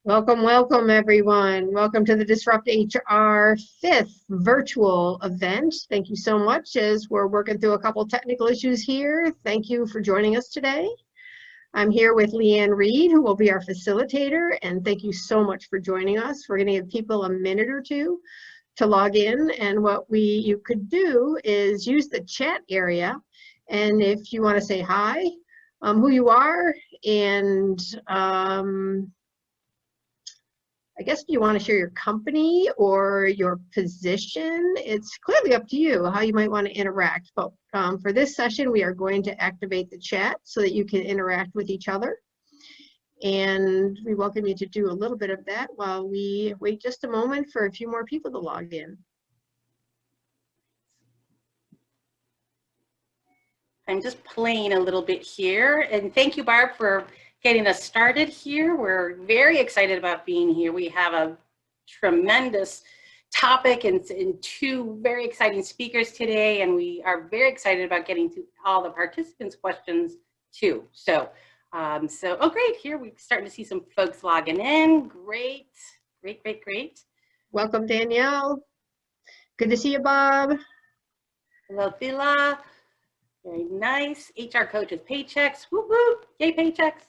Welcome, welcome everyone. Welcome to the Disrupt HR 5th virtual event. Thank you so much as we're working through a couple technical issues here. Thank you for joining us today. I'm here with Leanne Reed, who will be our facilitator, and thank you so much for joining us. We're going to give people a minute or two to log in, and what you could do is use the chat area, and if you want to say hi, who you are, and I guess if you want to share your company or your position, it's clearly up to you how you might want to interact. But for this session, we are going to activate the chat so that you can interact with each other. And we welcome you to do a little bit of that while we wait just a moment for a few more people to log in. I'm just playing a little bit here. And thank you, Barb, for getting us started here. We're very excited about being here. We have a tremendous topic and two very exciting speakers today, and we are very excited about getting to all the participants' questions too. Oh great, here we're starting to see some folks logging in. Great. Welcome, Danielle. Good to see you, Bob. Hello, Thila. Very nice. HR coaches, paychecks. Whoop whoop. Yay, paychecks.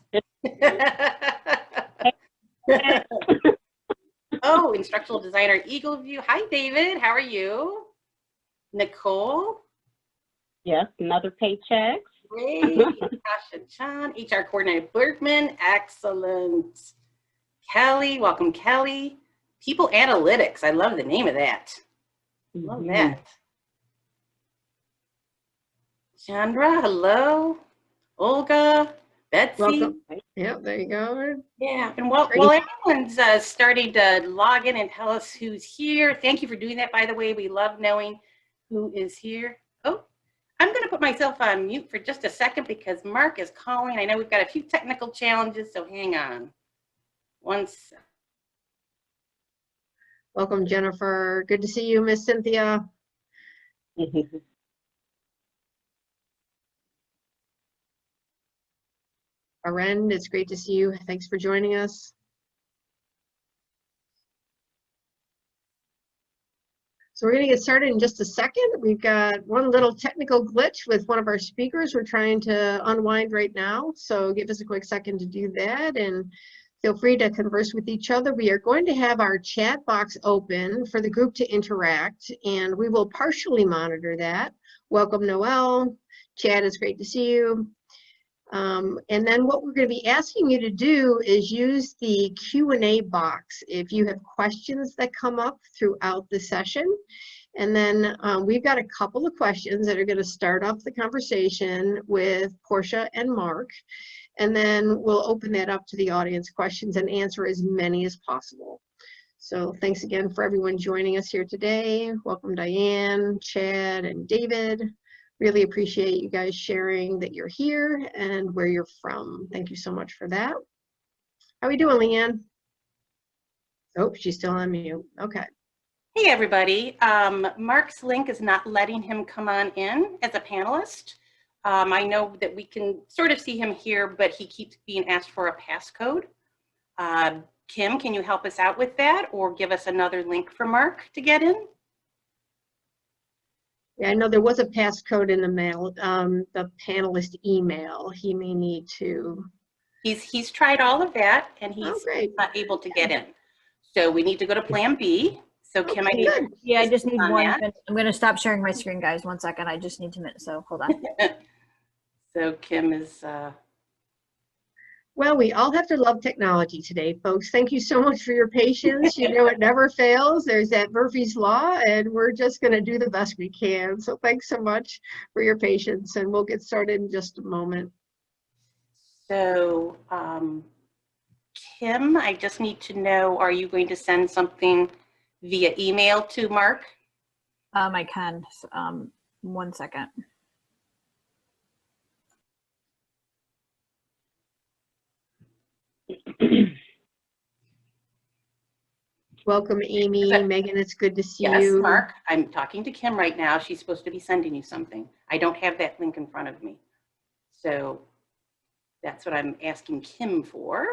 Oh, instructional designer, Eagle View. Hi, David. How are you? Nicole. Yes, another paycheck. Great. Tasha Chan, HR coordinator, Bergman. Excellent. Kelly. Welcome, Kelly. People Analytics. I love the name of that. Love that. Chandra, hello. Olga, Betsy. Welcome. Yep, there you go. Yeah, and while everyone's starting to log in and tell us who's here, thank you for doing that, by the way. We love knowing who is here. Oh, I'm going to put myself on mute for just a second because Mark is calling. I know we've got a few technical challenges, so hang on. One sec. Welcome, Jennifer. Good to see you, Miss Cynthia. Arend, it's great to see you. Thanks for joining us. So we're going to get started in just a second. We've got one little technical glitch with one of our speakers we're trying to unwind right now. So give us a quick second to do that and feel free to converse with each other. We are going to have our chat box open for the group to interact, and we will partially monitor that. Welcome, Noel. Chad, it's great to see you. And then what we're going to be asking you to do is use the Q&A box if you have questions that come up throughout the session. And then we've got a couple of questions that are going to start off the conversation with Portia and Mark. And then we'll open that up to the audience questions and answer as many as possible. So thanks again for everyone joining us here today. Welcome, Diane, Chad, and David. Really appreciate you guys sharing that you're here and where you're from. Thank you so much for that. How are we doing, Leanne? Oh, she's still on mute. Okay. Hey, everybody. Mark's link is not letting him come on in as a panelist. I know that we can sort of see him here, but he keeps being asked for a passcode. Kim, can you help us out with that or give us another link for Mark to get in? Yeah, I know there was a passcode in the mail, the panelist email. He may need to. He's tried all of that and he's not able to get in. So we need to go to plan B. So Kim, I just need 1 minute. I'm going to stop sharing my screen, guys. 1 second. I just need 2 minutes. So hold on. So Kim is. Well, we all have to love technology today, folks. Thank you so much for your patience. You know, it never fails. There's that Murphy's Law, and we're just going to do the best we can. So thanks so much for your patience, and we'll get started in just a moment. So, Kim, I just need to know, are you going to send something via email to Mark? I can. 1 second. Welcome, Amy. Megan, it's good to see you. Yes, Mark, I'm talking to Kim right now. She's supposed to be sending you something. I don't have that link in front of me. So that's what I'm asking Kim for.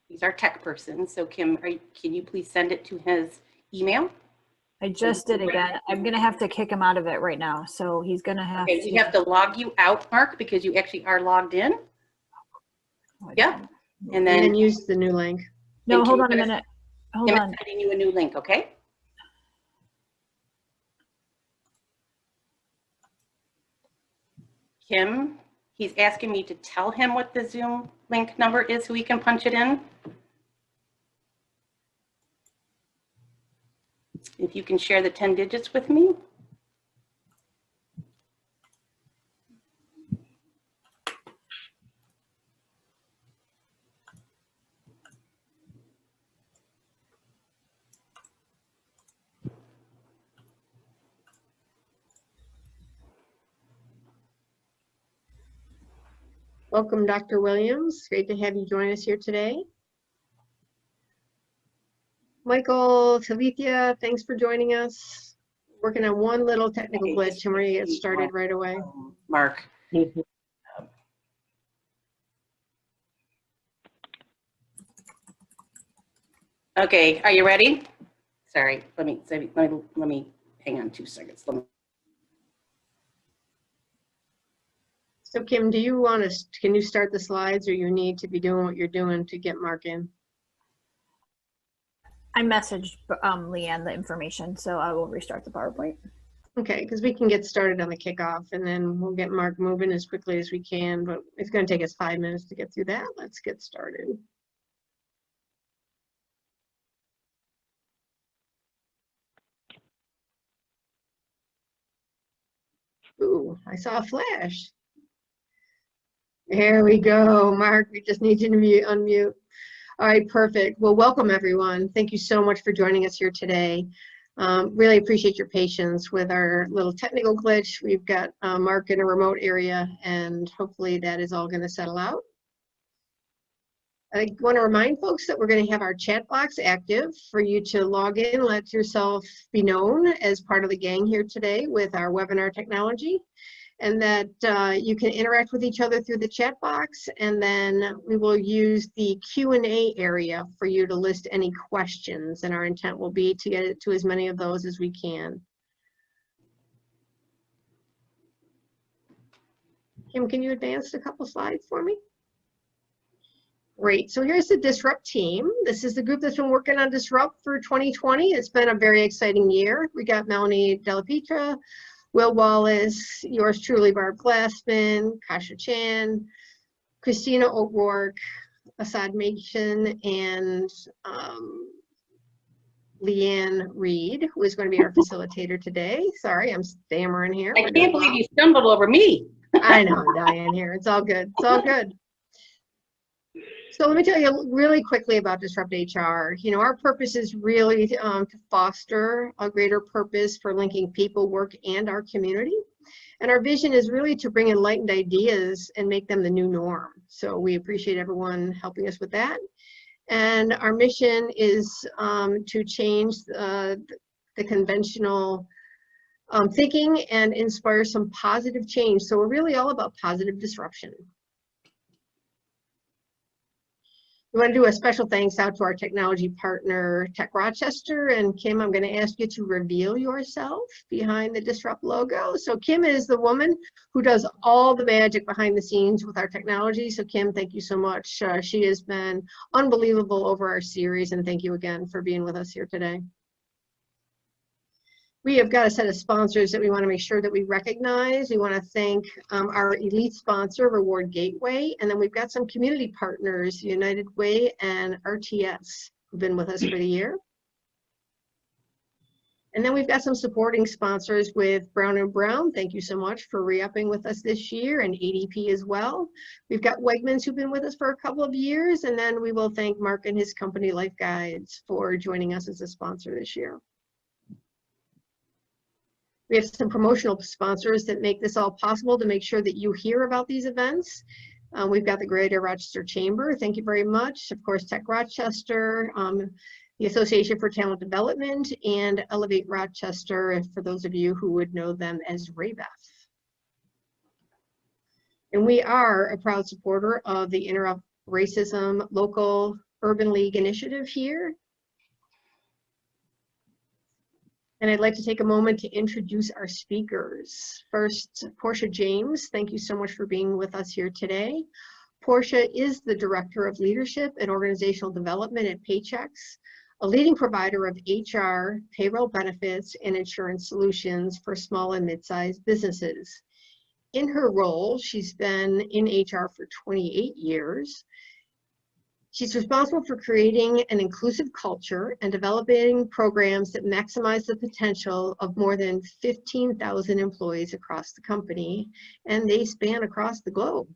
He's our tech person. So Kim, can you please send it to his email? I just did again. I'm gonna have to kick him out of it right now. So he's gonna have Okay, to. we have to log you out, Mark, because you actually are logged in. Yeah. And And then then use the new link. No, and hold Kim, on a minute. Hold Kim is on. sending you a new link, okay? Kim, he's asking me to tell him what the Zoom link number is so he can punch it in. If you can share the 10 digits with me. Welcome, Dr. Williams. Great to have you join us here today. Michael, Talithia, thanks for joining us. Working on one little technical Okay, glitch just and we're gonna get quickly, started right away. Mark. Mhm. Okay, are you ready? Sorry, let me hang on 2 seconds. So Kim, do you want to, can you start the slides or you need to be doing what you're doing to get Mark in? I messaged Leanne the information, so I will restart the PowerPoint. Okay, because we can get started on the kickoff and then we'll get Mark moving as quickly as we can, but it's going to take us 5 minutes to get through that. Let's get started. Ooh, I saw a flash. There we go, Mark. We just need you to unmute. All right, perfect. Well, welcome everyone. Thank you so much for joining us here today. Really appreciate your patience with our little technical glitch. We've got Mark in a remote area and hopefully that is all going to settle out. I want to remind folks that we're going to have our chat box active for you to log in, let yourself be known as part of the gang here today with our webinar technology, and that you can interact with each other through the chat box, and then we will use the Q&A area for you to list any questions, and our intent will be to get it to as many of those as we can. Kim, can you advance a couple slides for me? Great, so here's the Disrupt team. This is the group that's been working on Disrupt for 2020. It's been a very exciting year. We got Melanie Delapetra, Will Wallace, yours truly, Barb Glassman, Kasha Chan, Christina O'Rourke, Assad Machen, and Leanne Reed, who is going to be our facilitator today. Sorry, I'm stammering here. I can't believe you stumbled over me. I know, Diane here. It's all good. It's all good. So let me tell you really quickly about DisruptHR. You know, our purpose is really to foster a greater purpose for linking people, work, and our community. And our vision is really to bring enlightened ideas and make them the new norm. So we appreciate everyone helping us with that. And our mission is to change the conventional thinking and inspire some positive change. So we're really all about positive disruption. We want to do a special thanks out to our technology partner, Tech Rochester. And Kim, I'm going to ask you to reveal yourself behind the Disrupt logo. So Kim is the woman who does all the magic behind the scenes with our technology. So Kim, thank you so much. She has been unbelievable over our series, and thank you again for being with us here today. We have got a set of sponsors that we want to make sure that we recognize. We want to thank our elite sponsor, Reward Gateway, and then we've got some community partners, United Way and RTS, who've been with us for the year. And then we've got some supporting sponsors with Brown & Brown. Thank you so much for re-upping with us this year, and ADP as well. We've got Wegmans, who've been with us for a couple of years, and then we will thank Mark and his company, Life Guides, for joining us as a sponsor this year. We have some promotional sponsors that make this all possible to make sure that you hear about these events. We've got the Greater Rochester Chamber. Thank you very much. Of course, Tech Rochester, the Association for Talent Development, and Elevate Rochester, for those of you who would know them as RABEF. And we are a proud supporter of the Interrupt Racism local Urban League initiative here. And I'd like to take a moment to introduce our speakers. First, Portia James, thank you so much for being with us here today. Portia is the Director of Leadership and Organizational Development at Paychex, a leading provider of HR, payroll benefits, and insurance solutions for small and mid-sized businesses. In her role, she's been in HR for 28 years. She's responsible for creating an inclusive culture and developing programs that maximize the potential of more than 15,000 employees across the company, and they span across the globe.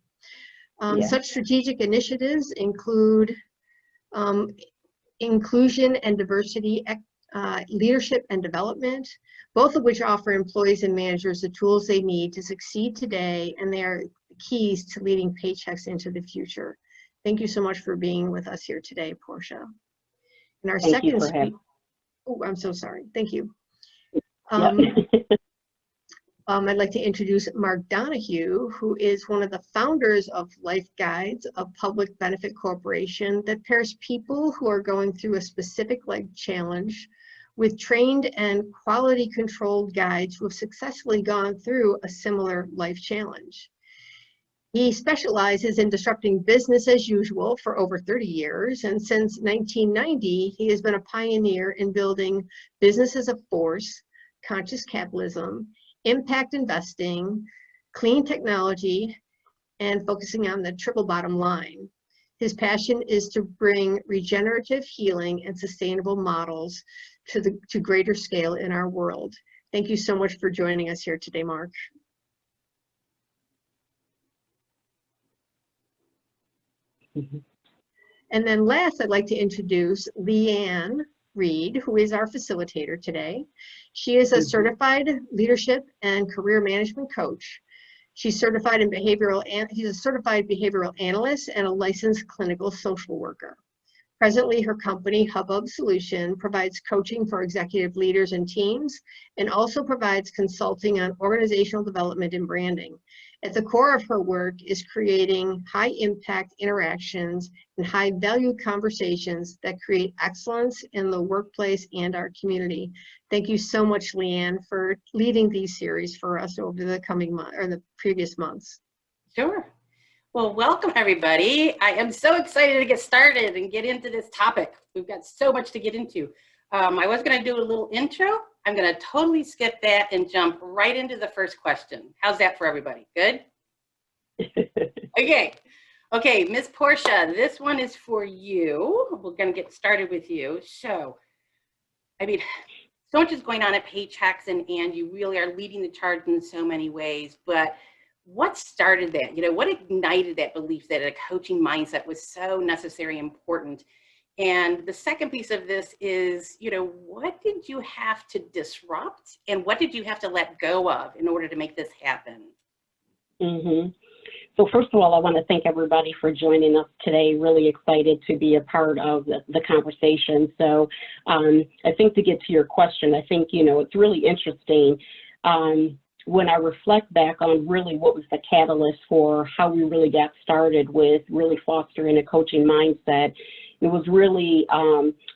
Such strategic initiatives include inclusion and diversity, leadership and development, both of which offer employees and managers the tools they need to succeed today, and they are keys to leading Paychex into the future. Thank you so much for being with us here today, Portia. And our second speaker, oh, I'm so sorry. Thank you. I'd like to introduce Mark Donohue, who is one of the founders of Life Guides, a public benefit corporation that pairs people who are going through a specific life challenge with trained and quality controlled guides who have successfully gone through a similar life challenge. He specializes in disrupting business as usual for over 30 years, and since 1990, he has been a pioneer in building business as a force, conscious capitalism, impact investing, clean technology, and focusing on the triple bottom line. His passion is to bring regenerative healing and sustainable models to greater scale in our world. Thank you so much for joining us here today, Mark. And then last, I'd like to introduce Leanne Reed, who is our facilitator today. She is a certified leadership and career management coach. She's certified in she's a certified behavioral analyst and a licensed clinical social worker. Presently, her company, Hubbub Solution, provides coaching for executive leaders and teams, and also provides consulting on organizational development and branding. At the core of her work is creating high-impact interactions and high-value conversations that create excellence in the workplace and our community. Thank you so much, Leanne, for leading these series for us over the coming month or the previous months. Sure. Well, welcome everybody. I am so excited to get started and get into this topic. We've got so much to get into. I was going to do a little intro. I'm going to totally skip that and jump right into the first question. How's that for everybody? Good? Okay, Miss Portia, this one is for you. We're going to get started with you. So, I mean, so much is going on at Paychex, and you really are leading the charge in so many ways, but what started that? You know, what ignited that belief that a coaching mindset was so necessary and important? And the second piece of this is, you know, what did you have to disrupt and what did you have to let go of in order to make this happen? So first of all, I want to thank everybody for joining us today. Really excited to be a part of the conversation. So I think to get to your question, I think, you know, it's really interesting. When I reflect back on really what was the catalyst for how we really got started with really fostering a coaching mindset, it was really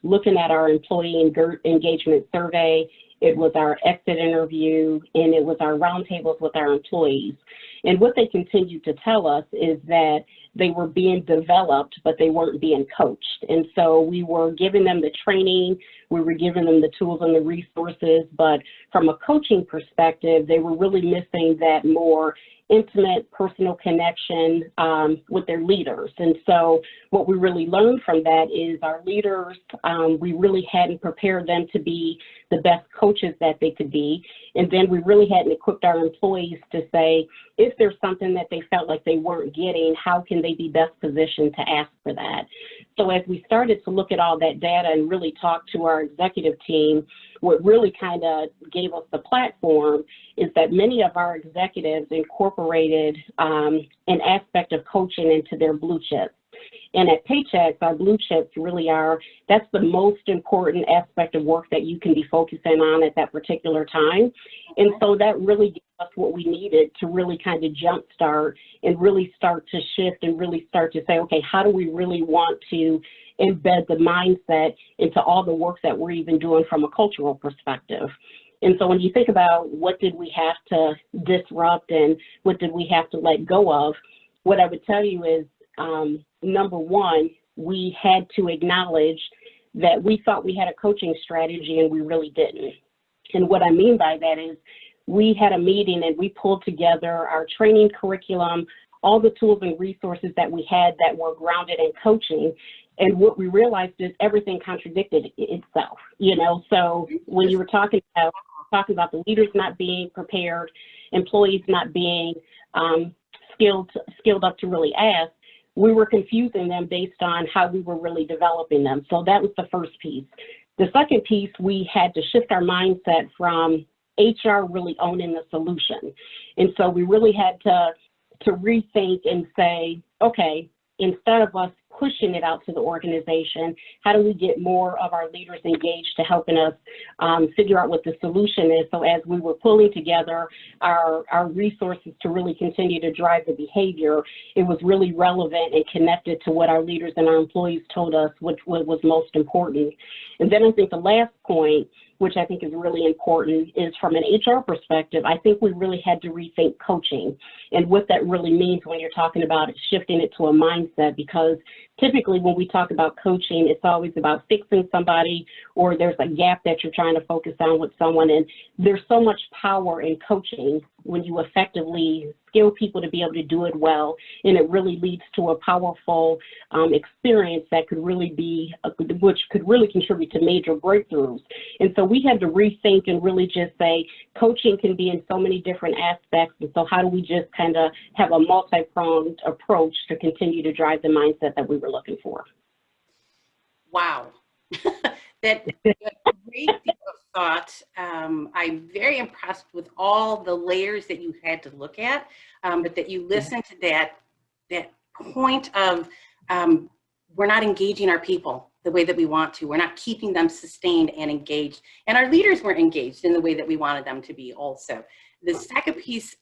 looking at our employee engagement survey. It was our exit interview, and it was our roundtables with our employees. And what they continued to tell us is that they were being developed, but they weren't being coached. And so we were giving them the training, we were giving them the tools and the resources, but from a coaching perspective, they were really missing that more intimate personal connection with their leaders. And so what we really learned from that is our leaders, we really hadn't prepared them to be the best coaches that they could be. And then we really hadn't equipped our employees to say, if there's something that they felt like they weren't getting, how can they be best positioned to ask for that? So as we started to look at all that data and really talk to our executive team, what really kind of gave us the platform is that many of our executives incorporated an aspect of coaching into their blue chips. And at Paychex, our blue chips really are, that's the most important aspect of work that you can be focusing on at that particular time. And so that really gave us what we needed to really kind of jumpstart and really start to shift and really start to say, okay, how do we really want to embed the mindset into all the work that we're even doing from a cultural perspective. And so when you think about what did we have to disrupt and what did we have to let go of, what I would tell you is, number one, we had to acknowledge that we thought we had a coaching strategy and we really didn't. And what I mean by that is we had a meeting and we pulled together our training curriculum, all the tools and resources that we had that were grounded in coaching. And what we realized is everything contradicted itself, you know? So when you were talking about the leaders not being prepared, employees not being skilled up to really ask, we were confusing them based on how we were really developing them. So that was the first piece. The second piece, we had to shift our mindset from HR really owning the solution. And so we really had to rethink and say, okay, instead of us pushing it out to the organization, how do we get more of our leaders engaged to helping us figure out what the solution is? So as we were pulling together our resources to really continue to drive the behavior, it was really relevant and connected to what our leaders and our employees told us, which was most important. And then I think the last point, which I think is really important, is from an HR perspective, I think we really had to rethink coaching and what that really means when you're talking about shifting it to a mindset, because typically when we talk about coaching, it's always about fixing somebody or there's a gap that you're trying to focus on with someone. And there's so much power in coaching when you effectively skill people to be able to do it well, and it really leads to a powerful experience that could really be, which could really contribute to major breakthroughs. And so we had to rethink and really just say, coaching can be in so many different aspects, and so how do we just kind of have a multi-pronged approach to continue to drive the mindset that we were looking for? Wow. That's a great deal of thought. I'm very impressed with all the layers that you had to look at, but that you listened to that point of we're not engaging our people the way that we want to. We're not keeping them sustained and engaged. And our leaders weren't engaged in the way that we wanted them to be also. The second piece,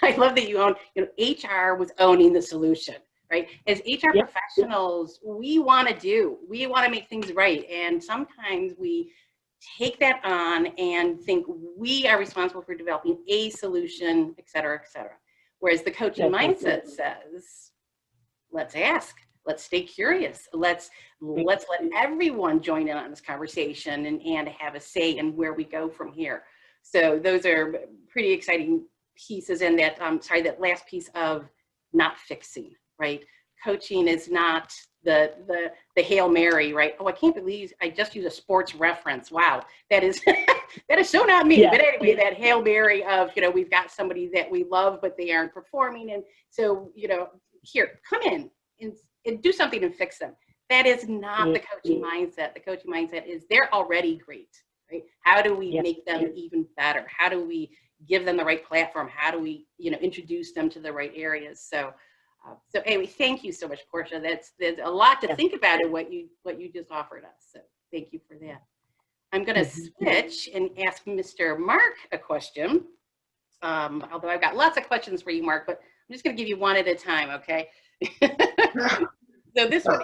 I love that you own, HR was owning the solution. Right? As HR professionals, we want to make things right. And sometimes we take that on and think we are responsible for developing a solution, et cetera, et cetera. Whereas the coaching mindset says, let's ask, let's stay curious. Let's let everyone join in on this conversation and have a say in where we go from here. So those are pretty exciting pieces in that, that last piece of not fixing. Right? Coaching is not the Hail Mary, right? Oh, I can't believe I just used a sports reference. Wow, that is that is so not me. Yeah. But anyway, that Hail Mary of, we've got somebody that we love, but they aren't performing. And so, here, come in and do something and fix them. That is not the coaching mindset. The coaching mindset is they're already great, right? How do we make them even better? How do we give them the right platform? How do we, introduce them to the right areas? So anyway, thank you so much, Portia. There's a lot to think about in what you just offered us. So thank you for that. I'm going to switch and ask Mr. Mark a question. Although I've got lots of questions for you, Mark, but I'm just going to give you one at a time, okay? So this one,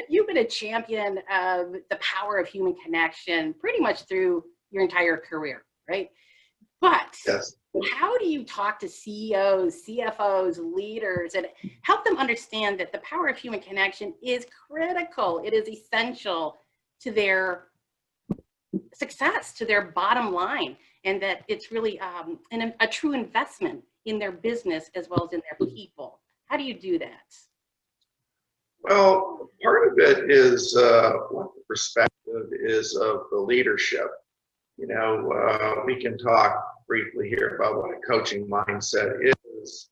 you've been a champion of the power of human connection pretty much through your entire career, right? But how do you talk to CEOs, CFOs, leaders, and help them understand that the power of human connection is critical? It is essential to their success, to their bottom line, and that it's really a true investment in their business as well as in their people. How do you do that? Well, part of it is what the perspective is of the leadership. We can talk briefly here about what a coaching mindset is,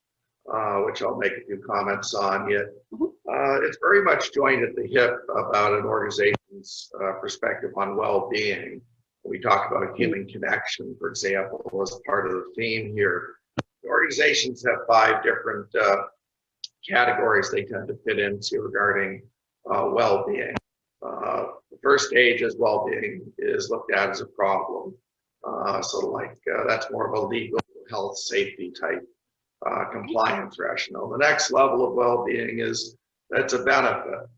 which I'll make a few comments on. Yet, it's very much joined at the hip about an organization's perspective on well-being. We talk about human connection, for example, as part of the theme here. The organizations have 5 different categories they tend to fit into regarding well-being. The first stage is well-being is looked at as a problem. That's more of a legal, health, safety type compliance rationale. The next level of well-being is that's a benefit.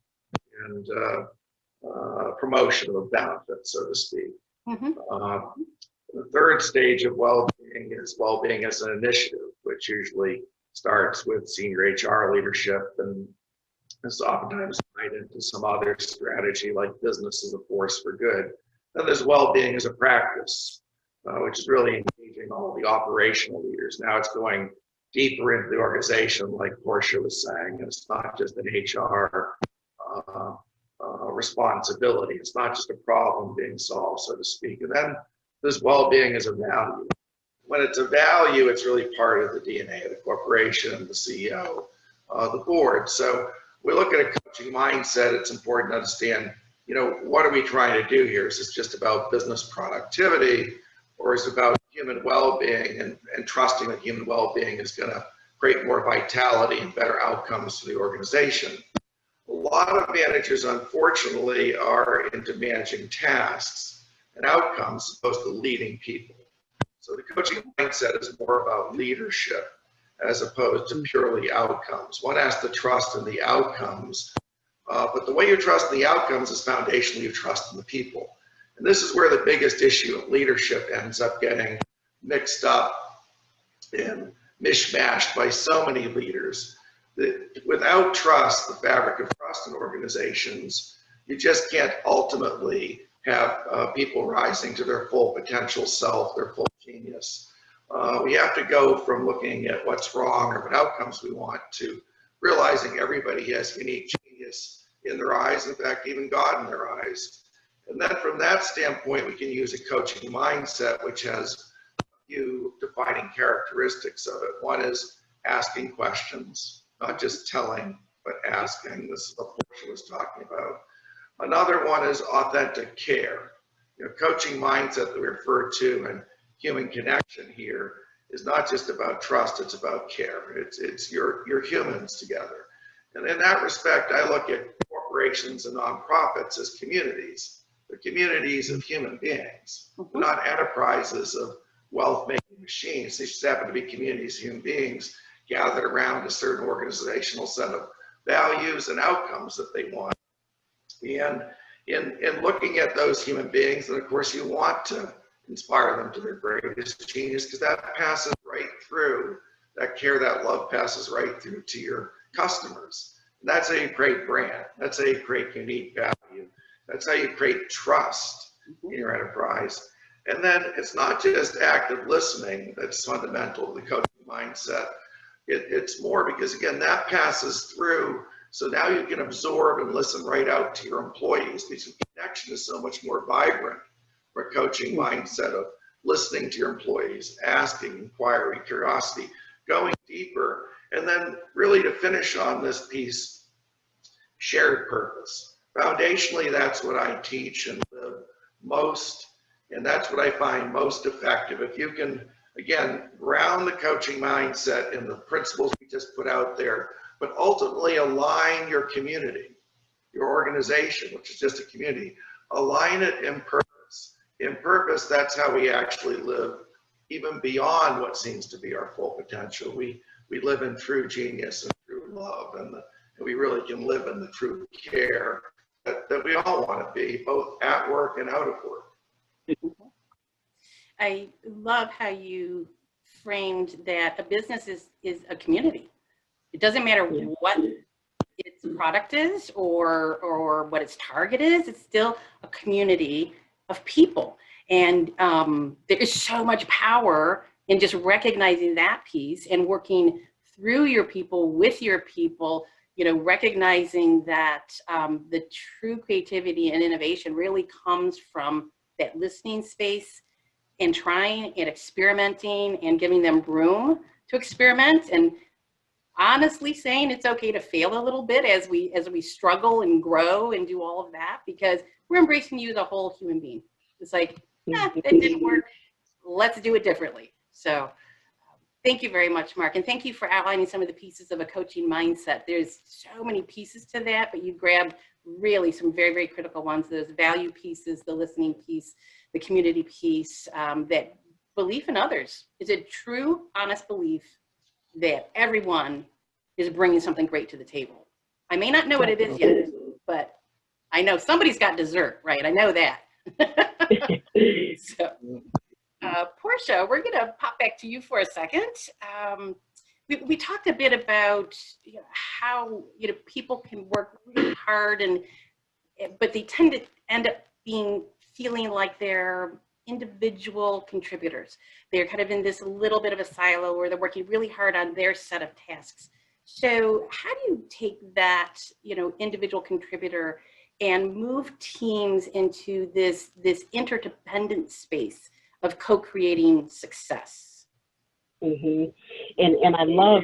And promotion of benefits, so to speak. Mhm. The third stage of well-being is well-being as an initiative, which usually starts with senior HR leadership and is oftentimes tied into some other strategy like business as a force for good. Then there's well-being as a practice, which is really engaging all the operational leaders. Now it's going deeper into the organization, like Portia was saying, and it's not just an HR responsibility. It's not just a problem being solved, so to speak. And then there's well-being as a value. When it's a value, it's really part of the DNA of the corporation, the CEO, the board. So we look at a coaching mindset. It's important to understand, you know, what are we trying to do here? Is this just about business productivity, or is it about human well-being and trusting that human well-being is going to create more vitality and better outcomes for the organization? A lot of managers, unfortunately, are into managing tasks and outcomes as opposed to leading people. So the coaching mindset is more about leadership as opposed to purely outcomes. One has to trust in the outcomes, but the way you trust in the outcomes is foundationally you trust in the people. And this is where the biggest issue of leadership ends up getting mixed up and mishmashed by so many leaders. Without trust, the fabric of trust in organizations, you just can't ultimately have people rising to their full potential self, their full genius. We have to go from looking at what's wrong or what outcomes we want to realizing everybody has unique genius in their eyes, in fact, even God in their eyes. And then from that standpoint, we can use a coaching mindset, which has a few defining characteristics of it. One is asking questions, not just telling, but asking. This is what Portia was talking about. Another one is authentic care. You know, coaching mindset that we refer to and human connection here is not just about trust, it's about care. It's your humans together. And in that respect, I look at corporations and nonprofits as communities. They're communities of human beings. They're not enterprises of wealth-making machines. They just happen to be communities of human beings gathered around a certain organizational set of values and outcomes that they want. And in looking at those human beings, and of course you want to inspire them to their greatest genius, because that passes right through, that care, that love passes right through to your customers. And that's how you create brand. That's how you create unique value. That's how you create trust in your enterprise. And then it's not just active listening that's fundamental to the coaching mindset. It's more because, again, that passes through. So now you can absorb and listen right out to your employees, because the connection is so much more vibrant for a coaching mindset of listening to your employees, asking, inquiry, curiosity, going deeper. And then really to finish on this piece, shared purpose. Foundationally, that's what I teach and live most, and that's what I find most effective. If you can, again, ground the coaching mindset in the principles we just put out there, but ultimately align your community, your organization, which is just a community, align it in purpose. In purpose, that's how we actually live even beyond what seems to be our full potential. We live in true genius and true love, and we really can live in the true care that we all want to be, both at work and out of work. I love how you framed that a business is a community. It doesn't matter what its product is or what its target is, it's still a community of people. And there is so much power in just recognizing that piece and working through your people, with your people, you know, recognizing that the true creativity and innovation really comes from that listening space and trying and experimenting and giving them room to experiment, and honestly saying it's okay to fail a little bit as we struggle and grow and do all of that, because we're embracing you, the whole human being. It's like, that didn't work, let's do it differently. So thank you very much, Mark. And thank you for outlining some of the pieces of a coaching mindset. There's so many pieces to that, but you grabbed really some very, very critical ones. Those value pieces, the listening piece, the community piece, that belief in others. Is a true, honest belief that everyone is bringing something great to the table. I may not know what it is yet, but I know somebody's got dessert, right? I know that. So, Portia, we're going to pop back to you for a second. We talked a bit about how people can work really hard, but they tend to end up feeling like they're individual contributors. They're kind of in this little bit of a silo where they're working really hard on their set of tasks. So how do you take that, individual contributor and move teams into this interdependent space of co-creating success? Mm-hmm. And I love,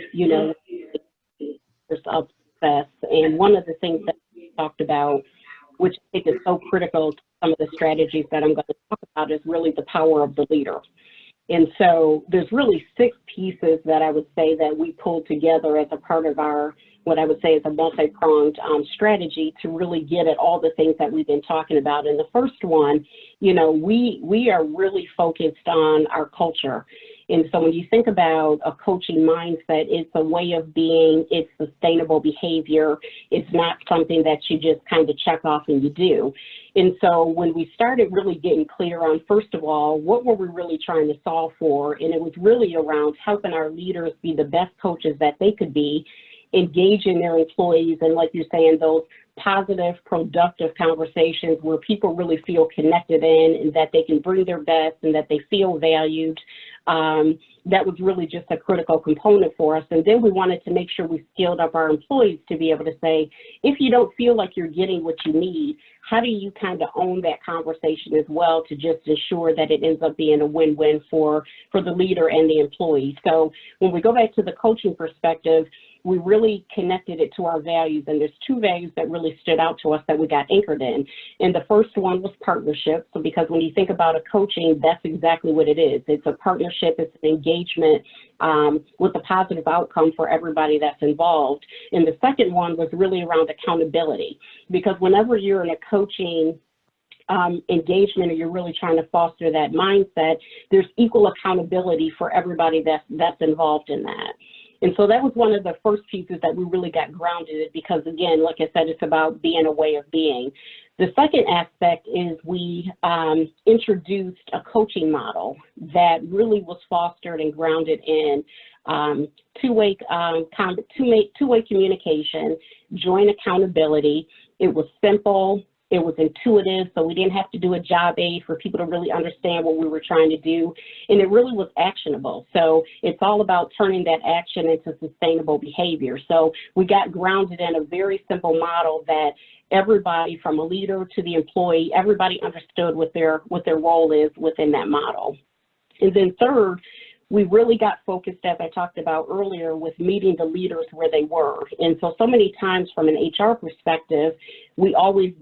of success. And one of the things that we talked about, which I think is so critical to some of the strategies that I'm going to talk about, is really the power of the leader. And so there's really 6 pieces that I would say that we pulled together as a part of our, what I would say is a multi-pronged strategy to really get at all the things that we've been talking about. And the first one, we are really focused on our culture. And so when you think about a coaching mindset, it's a way of being, it's sustainable behavior. It's not something that you just kind of check off and you do. And so when we started really getting clear on, first of all, what were we really trying to solve for? And it was really around helping our leaders be the best coaches that they could be, engaging their employees, and like you're saying, those positive, productive conversations where people really feel connected in and that they can bring their best and that they feel valued. That was really just a critical component for us. And then we wanted to make sure we skilled up our employees to be able to say, if you don't feel like you're getting what you need, how do you kind of own that conversation as well to just ensure that it ends up being a win-win for the leader and the employee? So when we go back to the coaching perspective, we really connected it to our values, and there's 2 values that really stood out to us that we got anchored in. And the first one was partnership. So because when you think about a coaching, that's exactly what it is. It's a partnership, it's an engagement with a positive outcome for everybody that's involved. And the second one was really around accountability, because whenever you're in a coaching engagement or you're really trying to foster that mindset, there's equal accountability for everybody that's involved in that. And so that was one of the first pieces that we really got grounded in, because again, like I said, it's about being a way of being. The second aspect is we introduced a coaching model that really was fostered and grounded in two-way communication, joint accountability. It was simple. It was intuitive, so we didn't have to do a job aid for people to really understand what we were trying to do. And it really was actionable. So it's all about turning that action into sustainable behavior. So we got grounded in a very simple model that everybody, from a leader to the employee, everybody understood what their role is within that model. And then third, we really got focused, as I talked about earlier, with meeting the leaders where they were. And so many times from an HR perspective, we always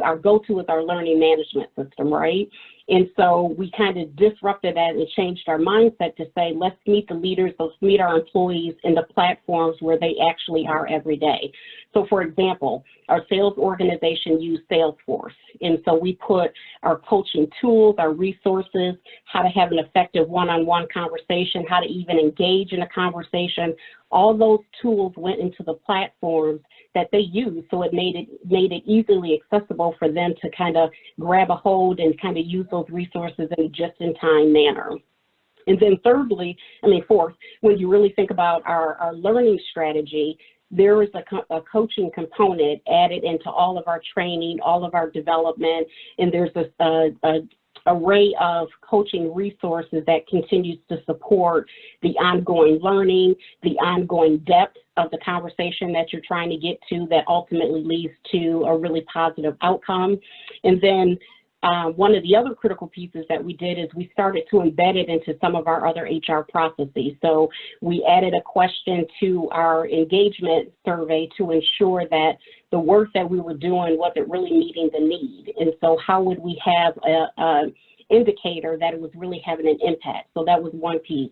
our go-to is our learning management system, right? And so we kind of disrupted that and changed our mindset to say, let's meet the leaders, let's meet our employees in the platforms where they actually are every day. So for example, our sales organization used Salesforce. And so we put our coaching tools, our resources, how to have an effective one-on-one conversation, how to even engage in a conversation. All those tools went into the platforms that they use, so it made it easily accessible for them to kind of grab a hold and kind of use those resources in a just-in-time manner. And then fourth, when you really think about our learning strategy, there is a coaching component added into all of our training, all of our development, and there's a array of coaching resources that continues to support the ongoing learning, the ongoing depth of the conversation that you're trying to get to that ultimately leads to a really positive outcome. And then one of the other critical pieces that we did is we started to embed it into some of our other HR processes. So we added a question to our engagement survey to ensure that the work that we were doing wasn't really meeting the need. And so how would we have an indicator that it was really having an impact? So that was one piece.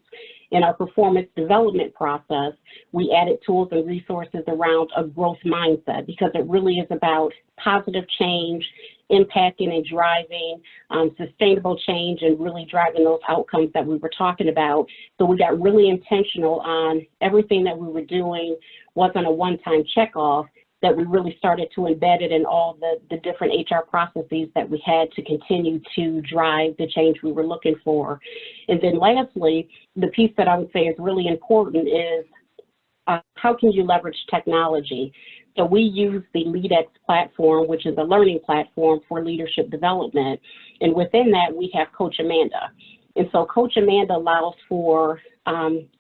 In our performance development process, we added tools and resources around a growth mindset, because it really is about positive change, impacting and driving sustainable change, and really driving those outcomes that we were talking about. So we got really intentional on everything that we were doing wasn't a one-time check-off. that we really started to embed it in all the different HR processes that we had to continue to drive the change we were looking for. And then lastly, the piece that I would say is really important is how can you leverage technology? So we use the LeadX platform, which is a learning platform for leadership development. And within that, we have Coach Amanda. And so Coach Amanda allows for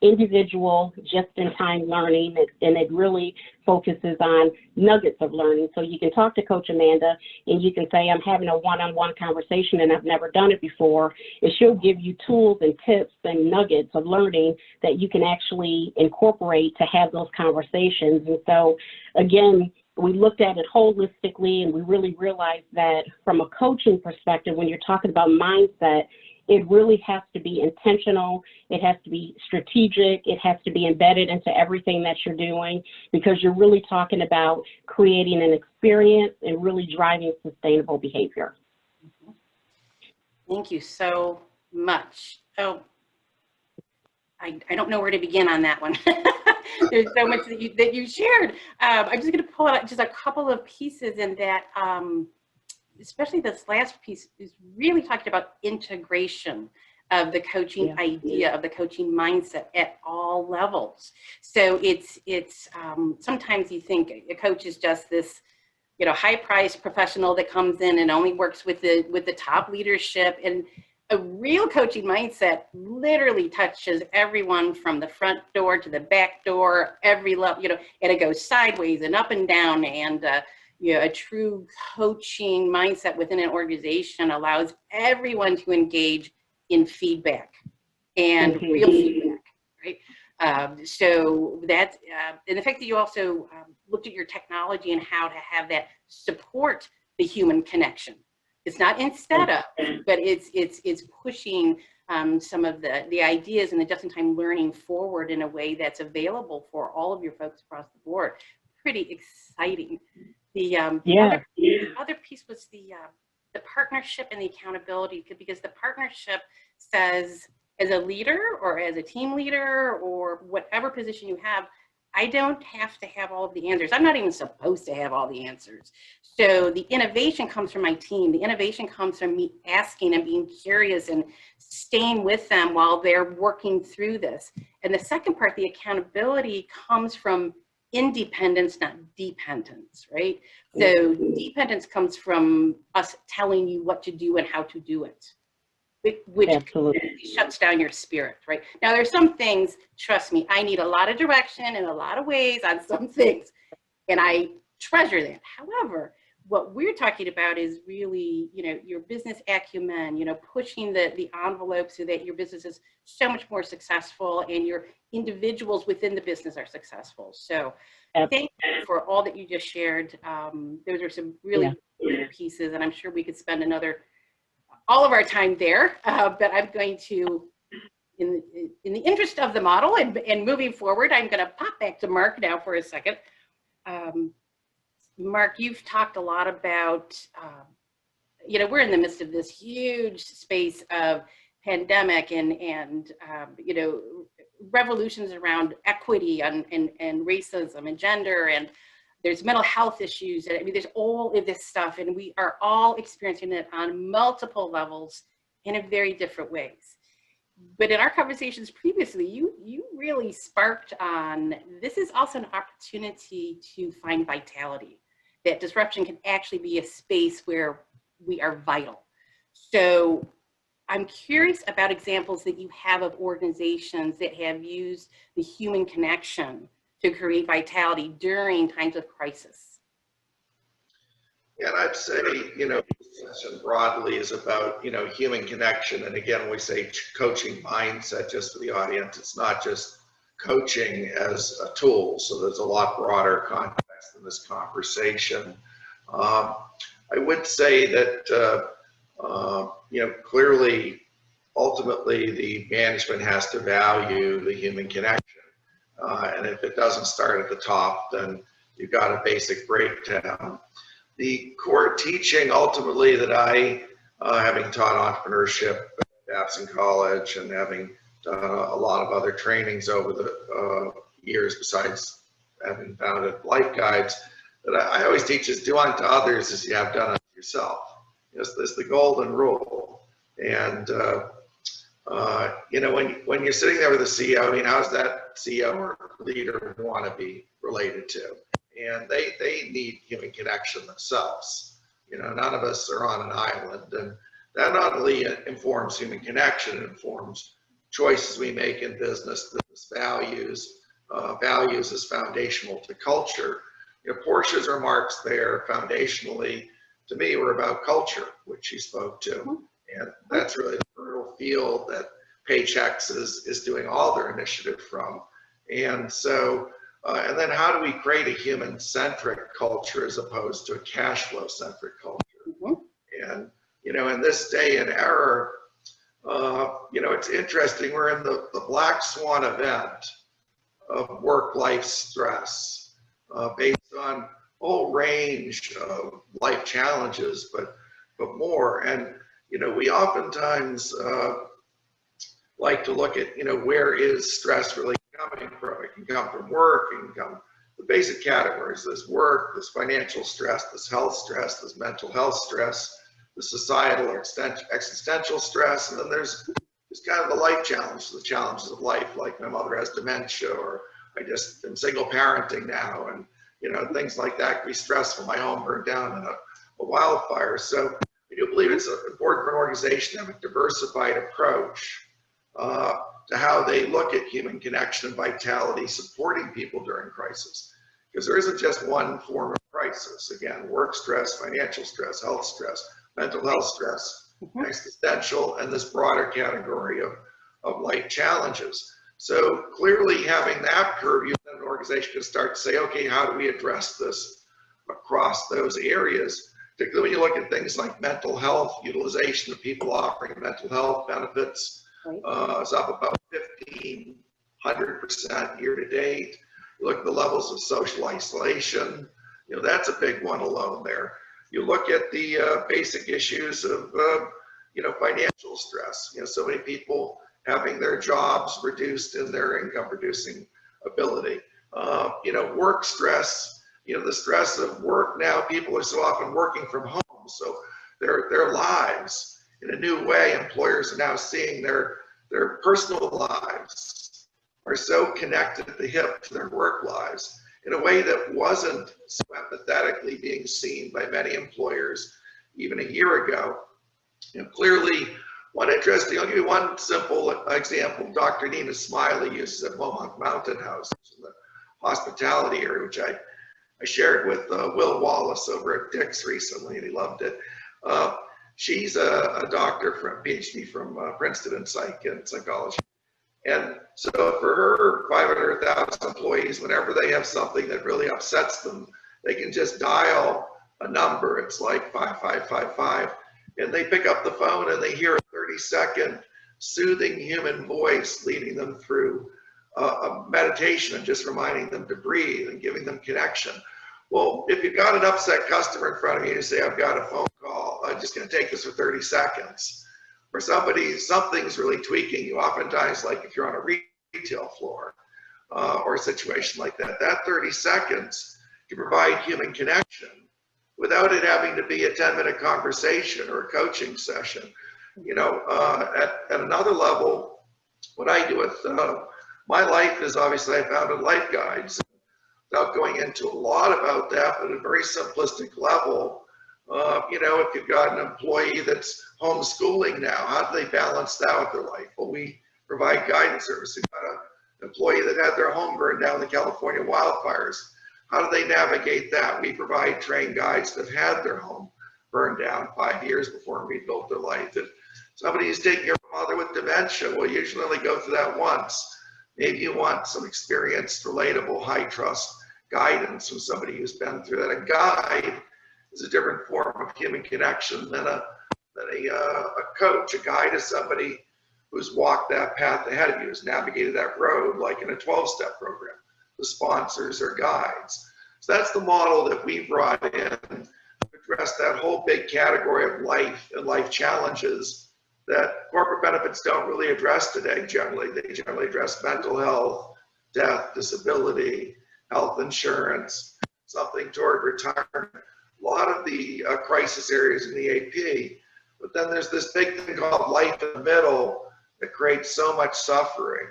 individual, just-in-time learning, and it really focuses on nuggets of learning. So you can talk to Coach Amanda, and you can say, I'm having a one-on-one conversation, and I've never done it before, and she'll give you tools and tips and nuggets of learning that you can actually incorporate to have those conversations. And so, again, we looked at it holistically, and we really realized that from a coaching perspective, when you're talking about mindset, it really has to be intentional, it has to be strategic, it has to be embedded into everything that you're doing, because you're really talking about creating an experience and really driving sustainable behavior. Thank you so much. Oh, I don't know where to begin on that one. There's so much that you shared. I'm just going to pull out just a couple of pieces in that. Especially this last piece is really talking about integration of the coaching idea, of the coaching mindset at all levels. So it's sometimes you think a coach is just this, high-priced professional that comes in and only works with the top leadership. And a real coaching mindset literally touches everyone from the front door to the back door, every level, and it goes sideways and up and down. And a true coaching mindset within an organization allows everyone to engage in feedback and real feedback, right? So that, and the fact that you also looked at your technology and how to have that support the human connection. It's not instead of, but it's pushing some of the ideas and the just-in-time learning forward in a way that's available for all of your folks across the board. Pretty exciting. The other piece was the partnership and the accountability, because the partnership says, as a leader or as a team leader or whatever position you have, I don't have to have all of the answers. I'm not even supposed to have all the answers. So the innovation comes from my team. The innovation comes from me asking and being curious and staying with them while they're working through this. And the second part, the accountability, comes from independence, not dependence, right? So dependence comes from us telling you what to do and how to do it, which shuts down your spirit, right? Now, there's some things, trust me, I need a lot of direction in a lot of ways on some things, and I treasure that. However, what we're talking about is really, your business acumen, pushing the envelope so that your business is so much more successful and your individuals within the business are successful. So thank you for all that you just shared. Those are some really good pieces, and I'm sure we could spend all of our time there, but I'm going to, in the interest of the model and moving forward, I'm going to pop back to Mark now for a second. Mark, you've talked a lot about, we're in the midst of this huge space of pandemic and revolutions around equity and racism and gender, and there's mental health issues. And I mean, there's all of this stuff, and we are all experiencing it on multiple levels in a very different ways. But in our conversations previously, you really sparked on, this is also an opportunity to find vitality, that disruption can actually be a space where we are vital. So I'm curious about examples that you have of organizations that have used the human connection to create vitality during times of crisis. Yeah, and I'd say, discussion broadly is about, human connection. And again, when we say coaching mindset, just for the audience, it's not just coaching as a tool. So there's a lot broader context in this conversation. I would say that, clearly, ultimately, the management has to value the human connection. And if it doesn't start at the top, then you've got a basic breakdown. The core teaching ultimately that I, having taught entrepreneurship at Babson College and having done a lot of other trainings over the years besides having founded Life Guides, that I always teach is do unto others as you have done unto yourself. It's the golden rule. And, when you're sitting there with a CEO, I mean, how's that CEO or leader want to be related to? And they need human connection themselves. None of us are on an island. And that not only informs human connection, it informs choices we make in business values. Values is foundational to culture. Portia's remarks there foundationally, to me, were about culture, which she spoke to. And that's really the fertile field that Paychecks is doing all their initiative from. And so, and then how do we create a human-centric culture as opposed to a cash flow-centric culture? And, in this day and era, it's interesting, we're in the black swan event of work-life stress based on a whole range of life challenges, but more. And, we oftentimes like to look at, where is stress really coming from? It can come from work, it can come the basic categories. There's work, there's financial stress, there's health stress, there's mental health stress, the societal or existential stress, and then there's just kind of the life challenges, the challenges of life, like my mother has dementia, or I just am single parenting now, and things like that can be stressful. My home burned down in a wildfire. So I do believe it's important for an organization to have a diversified approach to how they look at human connection and vitality, supporting people during crisis. Because there isn't just one form of crisis. Again, work stress, financial stress, health stress, mental health stress, existential, and this broader category of life challenges. So clearly having that purview, an organization can start to say, okay, how do we address this across those areas? Particularly when you look at things like mental health, utilization of people offering mental health benefits is up about 1,500% year to date. You look at the levels of social isolation, that's a big one alone there. You look at the basic issues of, financial stress. So many people having their jobs reduced in their income producing ability. Work stress, the stress of work now, people are so often working from home. So their lives in a new way, employers are now seeing their personal lives are so connected at the hip to their work lives in a way that wasn't so empathetically being seen by many employers even a year ago. Clearly, I'll give you one simple example. Dr. Nina Smiley uses at Mohawk Mountain House, in the hospitality area, which I shared with Will Wallace over at Dick's recently, and he loved it. She's a doctor from PhD from Princeton in psychology. And so for her 500,000 employees, whenever they have something that really upsets them, they can just dial a number. It's like 5555. And they pick up the phone and they hear a 30-second soothing human voice leading them through a meditation and just reminding them to breathe and giving them connection. Well, if you've got an upset customer in front of you, you say, I've got a phone call, I'm just going to take this for 30 seconds. Or something's really tweaking you, oftentimes, like if you're on a retail floor or a situation like that, that 30 seconds can provide human connection without it having to be a 10-minute conversation or a coaching session. At another level, what I do with my life is obviously I founded Life Guides. Without going into a lot about that, but at a very simplistic level, if you've got an employee that's homeschooling now, how do they balance that with their life? Well, we provide guidance service. We've got an employee that had their home burned down in the California wildfires. How do they navigate that? We provide trained guides that had their home burned down 5 years before and rebuilt their life. If somebody is taking care of a mother with dementia, well, usually only go through that once. Maybe you want some experienced, relatable, high trust guidance from somebody who's been through that. A guide is a different form of human connection than a coach. A guide is somebody who's walked that path ahead of you, who's navigated that road, like in a 12-step program. The sponsors are guides. So that's the model that we brought in to address that whole big category of life and life challenges that corporate benefits don't really address today generally. They generally address mental health, death, disability, health insurance. something toward retirement. A lot of the crisis areas in the AP, but then there's this big thing called life in the middle that creates so much suffering.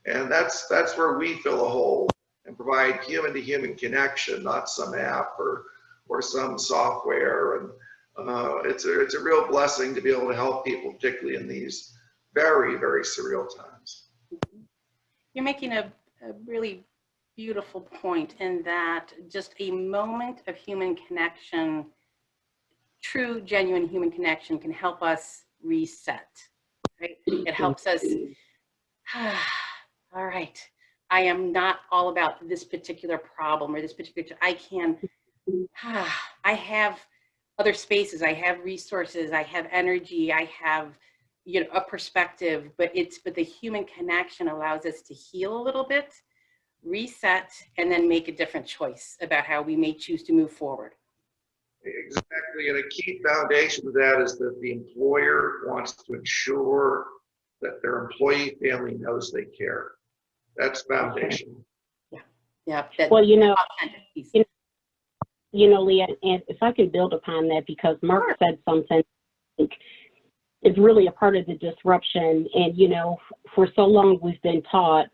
And that's where we fill a hole and provide human-to-human connection, not some app or some software. And it's a real blessing to be able to help people, particularly in these very, very surreal times. You're making a really beautiful point in that just a moment of human connection, true, genuine human connection, can help us reset, right? It helps us, all right, I am not all about this particular problem or this particular, I have other spaces, I have resources, I have energy, I have, you know, a perspective, but the human connection allows us to heal a little bit, reset, and then make a different choice about how we may choose to move forward. Exactly, and a key foundation of that is that the employer wants to ensure that their employee family knows they care. That's foundational. Yeah. Well, you know, Leah, and if I could build upon that, because Mark said something is really a part of the disruption. And, you know, for so long we've been taught,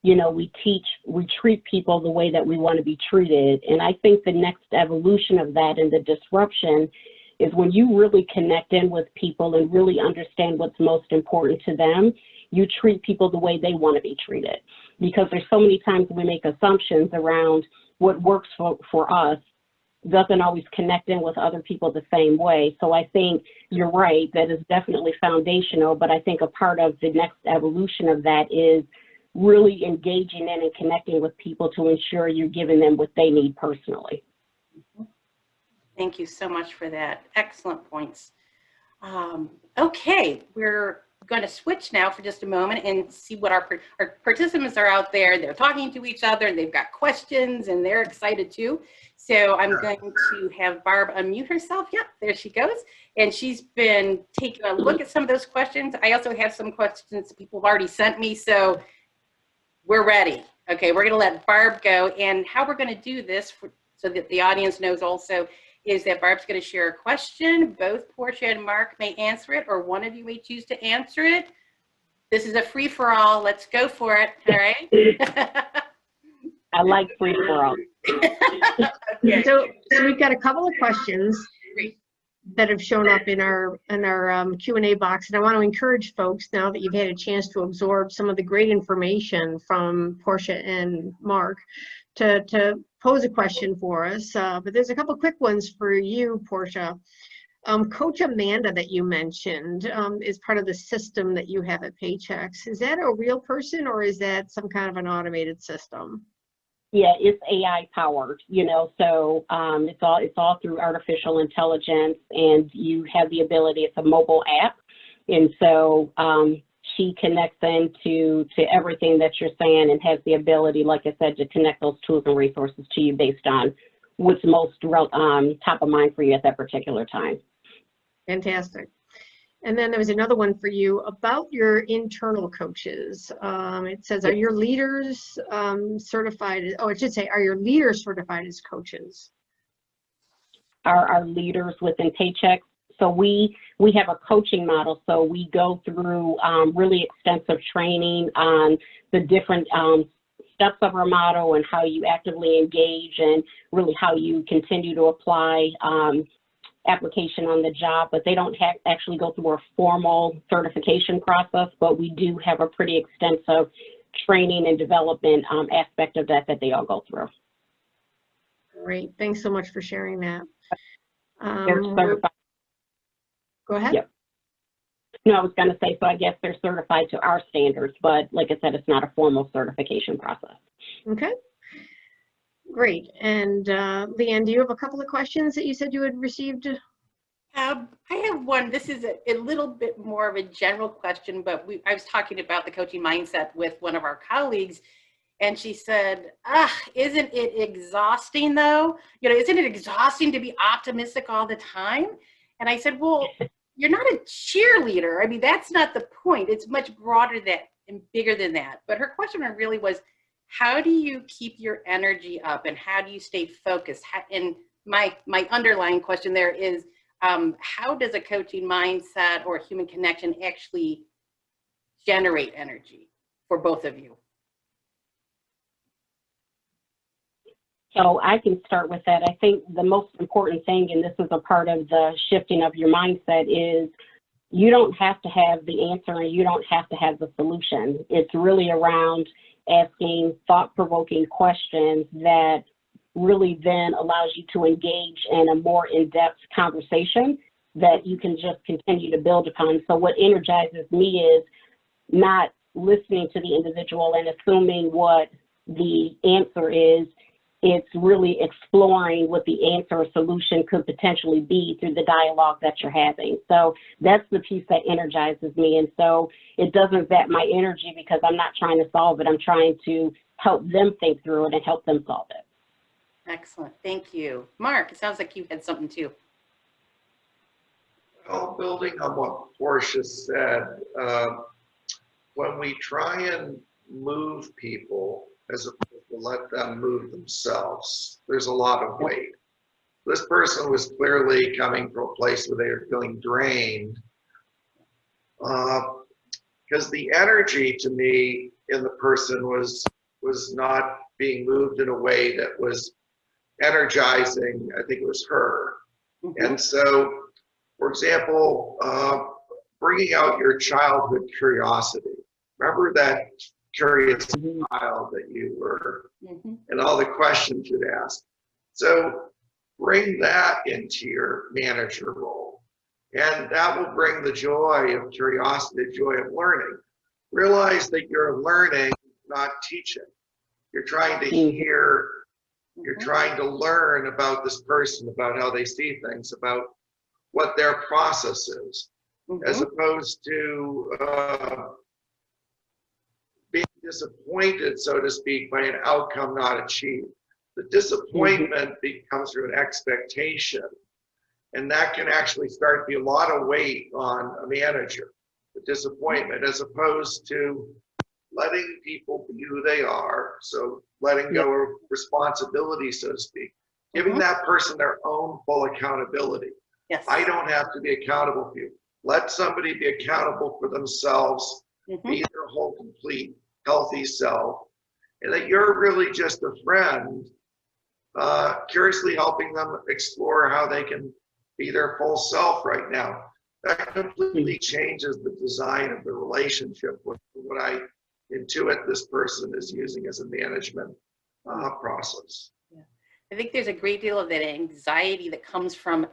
you know, we treat people the way that we want to be treated. And I think the next evolution of that and the disruption is when you really connect in with people and really understand what's most important to them, you treat people the way they want to be treated. Because there's so many times we make assumptions around what works for us doesn't always connect in with other people the same way. So I think you're right, that is definitely foundational, but I think a part of the next evolution of that is really engaging in and connecting with people to ensure you're giving them what they need personally. Thank you so much for that. Excellent points. Okay, we're going to switch now for just a moment and see what our participants are out there. They're talking to each other and they've got questions and they're excited too. So I'm going to have Barb unmute herself. Yep, there she goes. And she's been taking a look at some of those questions. I also have some questions people have already sent me, so we're ready. Okay, we're going to let Barb go. And how we're going to do this so that the audience knows also is that Barb's going to share a question. Both Portia and Mark may answer it, or one of you may choose to answer it. This is a free-for-all. Let's go for it. All right. I like free-for-all. Okay. So we've got a couple of questions that have shown up in our Q&A box, and I want to encourage folks, now that you've had a chance to absorb some of the great information from Portia and Mark, to pose a question for us. But there's a couple quick ones for you, Portia. Coach Amanda that you mentioned is part of the system that you have at Paychex. Is that a real person, or is that some kind of an automated system? Yeah, it's AI powered, you know, so it's all through artificial intelligence, and you have the ability, it's a mobile app. And so she connects into everything that you're saying and has the ability, like I said, to connect those tools and resources to you based on what's most top of mind for you at that particular time. Fantastic. And then there was another one for you about your internal coaches. It says, are your leaders certified? Oh, it should say, are your leaders certified as coaches? Our leaders within Paychex. So we have a coaching model. So we go through really extensive training on the different steps of our model and how you actively engage and really how you continue to apply application on the job, but they don't actually go through a formal certification process, but we do have a pretty extensive training and development aspect of that they all go through. Great, thanks so much for sharing that. They're certified. Go ahead. Yep. No, I was going to say, so I guess they're certified to our standards, but like I said, it's not a formal certification process. Okay. Great. And Leanne, do you have a couple of questions that you said you had received? I have one. This is a little bit more of a general question, but I was talking about the coaching mindset with one of our colleagues, and she said, isn't it exhausting though? You know, isn't it exhausting to be optimistic all the time? And I said, well, you're not a cheerleader. I mean, that's not the point. It's much broader and bigger than that. But her question really was, how do you keep your energy up and how do you stay focused? And my underlying question there is, how does a coaching mindset or human connection actually generate energy for both of you? So I can start with that. I think the most important thing, and this is a part of the shifting of your mindset, is you don't have to have the answer and you don't have to have the solution. It's really around asking thought-provoking questions that really then allows you to engage in a more in-depth conversation that you can just continue to build upon. So what energizes me is not listening to the individual and assuming what the answer is. It's really exploring what the answer or solution could potentially be through the dialogue that you're having. So that's the piece that energizes me. And so it doesn't zap my energy because I'm not trying to solve it. I'm trying to help them think through it and help them solve it. Excellent. Thank you. Mark, it sounds like you had something too. Well, building on what Portia said, when we try and move people as opposed to let them move themselves, there's a lot of weight. This person was clearly coming from a place where they were feeling drained, because the energy to me in the person was not being moved in a way that was energizing. I think it was her. Mm-hmm. And so, for example, bringing out your childhood curiosity. Remember that curious child that you were, Mm-hmm. and all the questions you'd ask. So bring that into your manager role. And that will bring the joy of curiosity, the joy of learning. Realize that you're learning, not teaching. You're trying to hear, you're trying to learn about this person, about how they see things, about what their process is, as opposed to being disappointed, so to speak, by an outcome not achieved. The disappointment becomes through an expectation, and that can actually start to be a lot of weight on a manager, the disappointment, as opposed to letting people be who they are, so letting go of responsibility, so to speak, giving that person their own full accountability. Yes. I don't have to be accountable for you. Let somebody be accountable for themselves, be their whole, complete, healthy self, and that you're really just a friend, curiously helping them explore how they can be their full self right now. That completely changes the design of the relationship with what I intuit this person is using as a management process. Yeah. I think there's a great deal of that anxiety that comes from,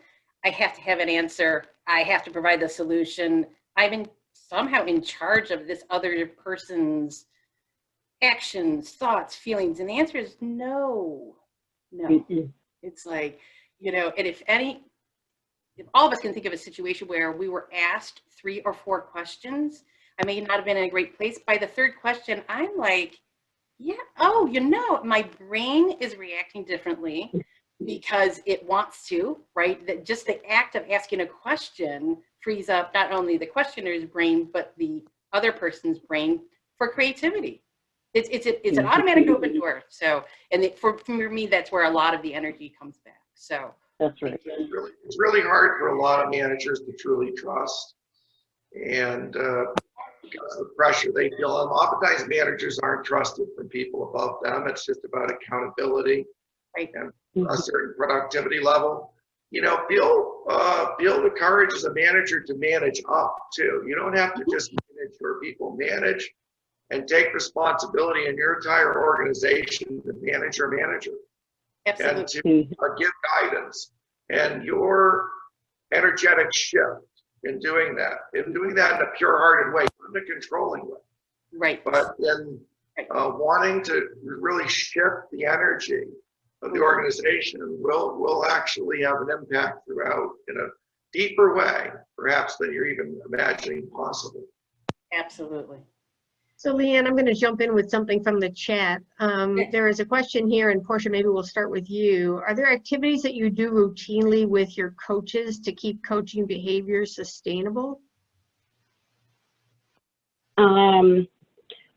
I have to have an answer, I have to provide the solution, I'm somehow in charge of this other person's actions, thoughts, feelings, and the answer is no. It's like, you know, and if all of us can think of a situation where we were asked 3 or 4 questions, I may not have been in a great place. By the 3rd question, I'm like, yeah, oh, you know, my brain is reacting differently because it wants to, right? That just the act of asking a question frees up not only the questioner's brain, but the other person's brain for creativity. It's an automatic open door. So, and for me, that's where a lot of the energy comes back. So that's right. It's really hard for a lot of managers to truly trust, and because of the pressure they feel. And oftentimes managers aren't trusted from people above them. It's just about accountability and a certain productivity level. You know, feel the courage as a manager to manage up too. You don't have to just manage where people manage, and take responsibility in your entire organization to manage your manager. Absolutely. And to give guidance. And your energetic shift in doing that in a pure-hearted way, not in a controlling way. Right. But in wanting to really shift the energy of the organization will actually have an impact throughout in a deeper way, perhaps, than you're even imagining possible. Absolutely. So Leanne, I'm going to jump in with something from the chat. There is a question here, and Portia, maybe we'll start with you. Are there activities that you do routinely with your coaches to keep coaching behavior sustainable?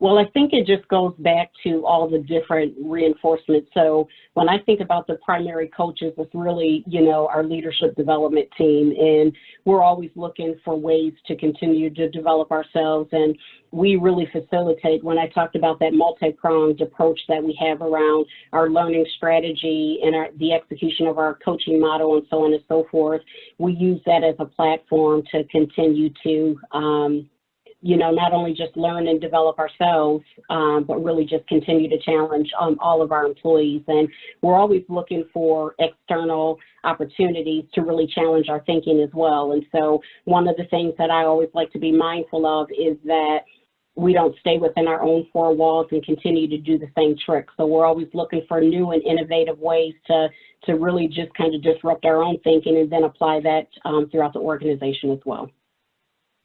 Well, I think it just goes back to all the different reinforcements. So when I think about the primary coaches, it's really, you know, our leadership development team, and we're always looking for ways to continue to develop ourselves. And we really facilitate, when I talked about that multi-pronged approach that we have around our learning strategy and the execution of our coaching model and so on and so forth, we use that as a platform to continue to, you know, not only just learn and develop ourselves, but really just continue to challenge all of our employees. And we're always looking for external opportunities to really challenge our thinking as well. And so one of the things that I always like to be mindful of is that we don't stay within our own four walls and continue to do the same tricks. So we're always looking for new and innovative ways to really just kind of disrupt our own thinking and then apply that throughout the organization as well.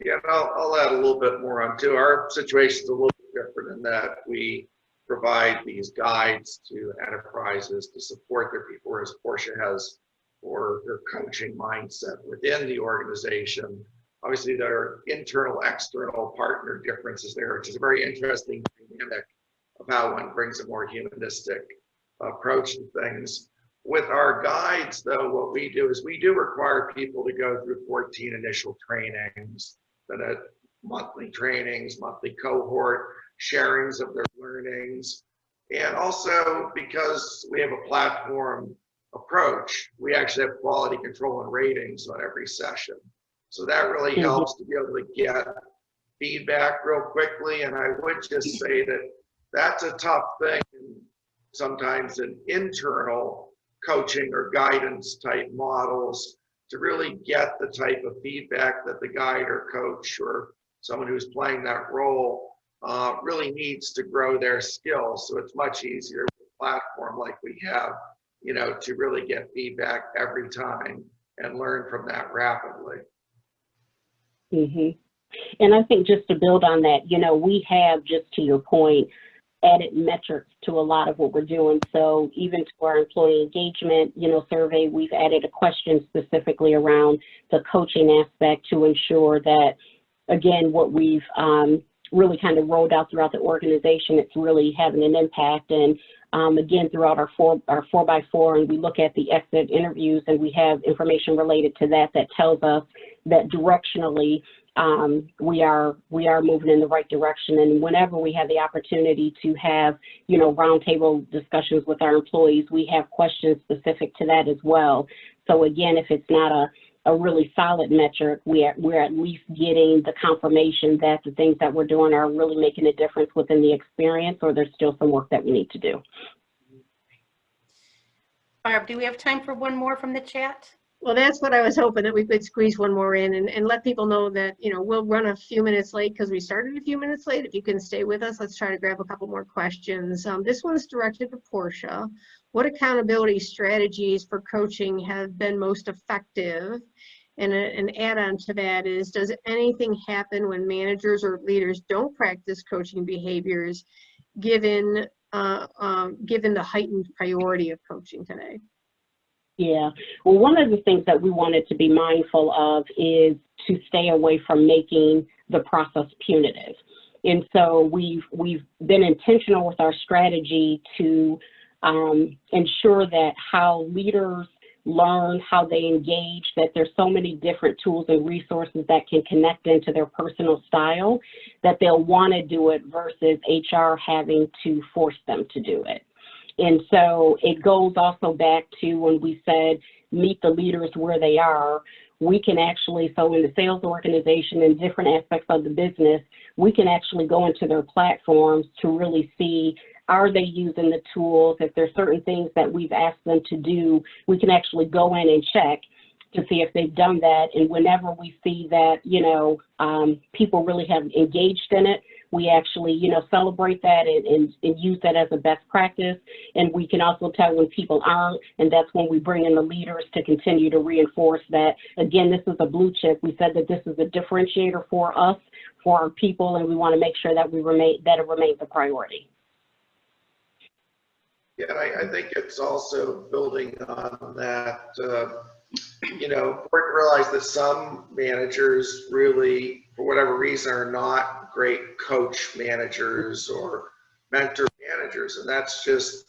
Yeah, and I'll add a little bit more on too. Our situation is a little bit different in that we provide these guides to enterprises to support their people, whereas Portia has for their coaching mindset within the organization. Obviously, there are internal, external partner differences there, which is a very interesting dynamic of how one brings a more humanistic approach to things. With our guides, though, what we do is we do require people to go through 14 initial trainings, then monthly trainings, monthly cohort sharings of their learnings. And also because we have a platform approach, we actually have quality control and ratings on every session. So that really helps to be able to get feedback real quickly. And I would just say that that's a tough thing, sometimes in internal coaching or guidance type models, to really get the type of feedback that the guide or coach or someone who's playing that role really needs to grow their skills. So it's much easier with a platform like we have, you know, to really get feedback every time and learn from that rapidly. And I think just to build on that, you know, we have, just to your point, added metrics to a lot of what we're doing. So even to our employee engagement, you know, survey, we've added a question specifically around the coaching aspect to ensure that, again, what we've really kind of rolled out throughout the organization, it's really having an impact. And again, throughout our 4x4, and we look at the exit interviews, and we have information related to that that tells us that directionally we are moving in the right direction. And whenever we have the opportunity to have, you know, roundtable discussions with our employees, we have questions specific to that as well. So again, if it's not a really solid metric, we're at least getting the confirmation that the things that we're doing are really making a difference within the experience, or there's still some work that we need to do. Barb, do we have time for one more from the chat? Well, that's what I was hoping, that we could squeeze one more in and let people know that, you know, we'll run a few minutes late because we started a few minutes late. If you can stay with us, let's try to grab a couple more questions. This one's directed to Portia. What accountability strategies for coaching have been most effective? And an add-on to that is, does anything happen when managers or leaders don't practice coaching behaviors given the heightened priority of coaching today? Yeah, well, one of the things that we wanted to be mindful of is to stay away from making the process punitive. And so we've been intentional with our strategy to ensure that how leaders learn, how they engage, that there's so many different tools and resources that can connect into their personal style, that they'll want to do it versus HR having to force them to do it. And so it goes also back to when we said, meet the leaders where they are. We can actually, so in the sales organization and different aspects of the business, we can actually go into their platforms to really see, are they using the tools? If there's certain things that we've asked them to do, we can actually go in and check to see if they've done that. And whenever we see that, you know, people really have engaged in it, we actually, you know, celebrate that and use that as a best practice. And we can also tell when people aren't, and that's when we bring in the leaders to continue to reinforce that, again, this is a blue chip. We said that this is a differentiator for us, for our people, and we want to make sure that it remains a priority. Yeah, I think it's also building on that, you know, important to realize that some managers really, for whatever reason, are not great coach managers or mentor managers, and that's just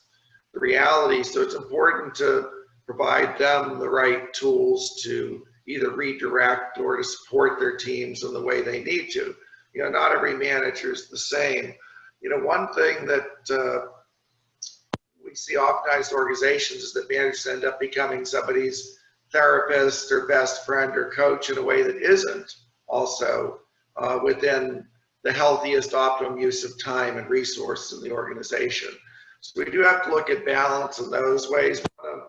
the reality. So it's important to provide them the right tools to either redirect or to support their teams in the way they need to. You know, not every manager is the same. You know, one thing that we see oftentimes in organizations is that managers end up becoming somebody's therapist or best friend or coach in a way that isn't also within the healthiest optimum use of time and resources in the organization. So we do have to look at balance in those ways. One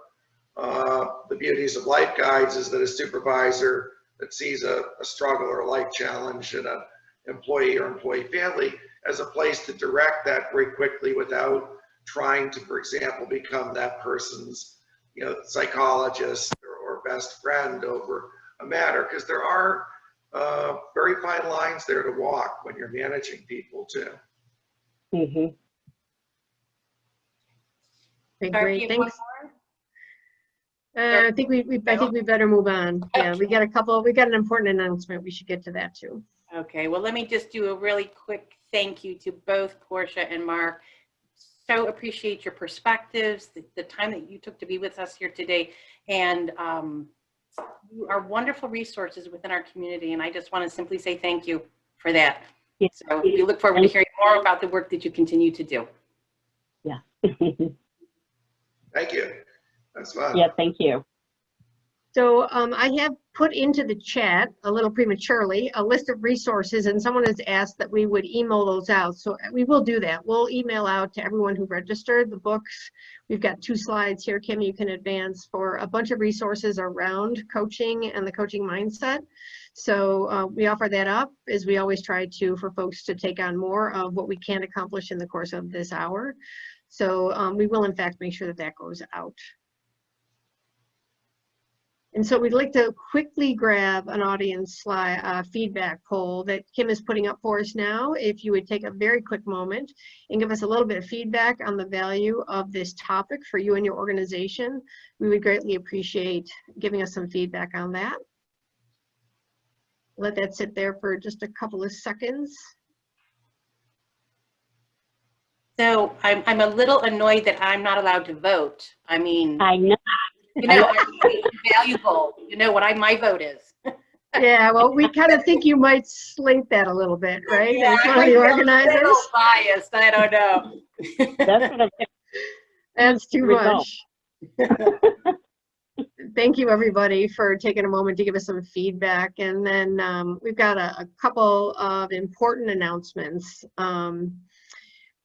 of the beauties of life guides is that a supervisor that sees a struggle or a life challenge in an employee or employee family as a place to direct that very quickly without trying to, for example, become that person's, you know, psychologist or best friend over a matter, because there are very fine lines there to walk when you're managing people too. Mm-hmm. Okay, Barb, great, you have one thanks. more? I think we better move on. Yeah, we got an important announcement. We should get to that too. Okay, well, let me just do a really quick thank you to both Portia and Mark. So appreciate your perspectives, the time that you took to be with us here today, and you are wonderful resources within our community, and I just want to simply say thank you for that. Yeah. So we look forward to hearing more about the work that you continue to do. Yeah. Thank you. That's fun. Yeah, thank you. So I have put into the chat a little prematurely a list of resources, and someone has asked that we would email those out. So we will do that. We'll email out to everyone who registered the books. We've got 2 slides here, Kim, you can advance, for a bunch of resources around coaching and the coaching mindset. So we offer that up, as we always try to, for folks to take on more of what we can accomplish in the course of this hour. So we will in fact make sure that that goes out. And so we'd like to quickly grab an audience feedback poll that Kim is putting up for us now. If you would take a very quick moment and give us a little bit of feedback on the value of this topic for you and your organization, we would greatly appreciate giving us some feedback on that. Let that sit there for just a couple of seconds. So I'm a little annoyed that I'm not allowed to vote. I mean, I know. you know, it's valuable. You know what my vote is. Yeah, well, we kind of think you might slate that a little bit, right? Yeah, As I one of might the be a organizers. little biased. I don't know. That's what I'm That's too Result. much. Thank you, everybody, for taking a moment to give us some feedback. And then we've got a couple of important announcements.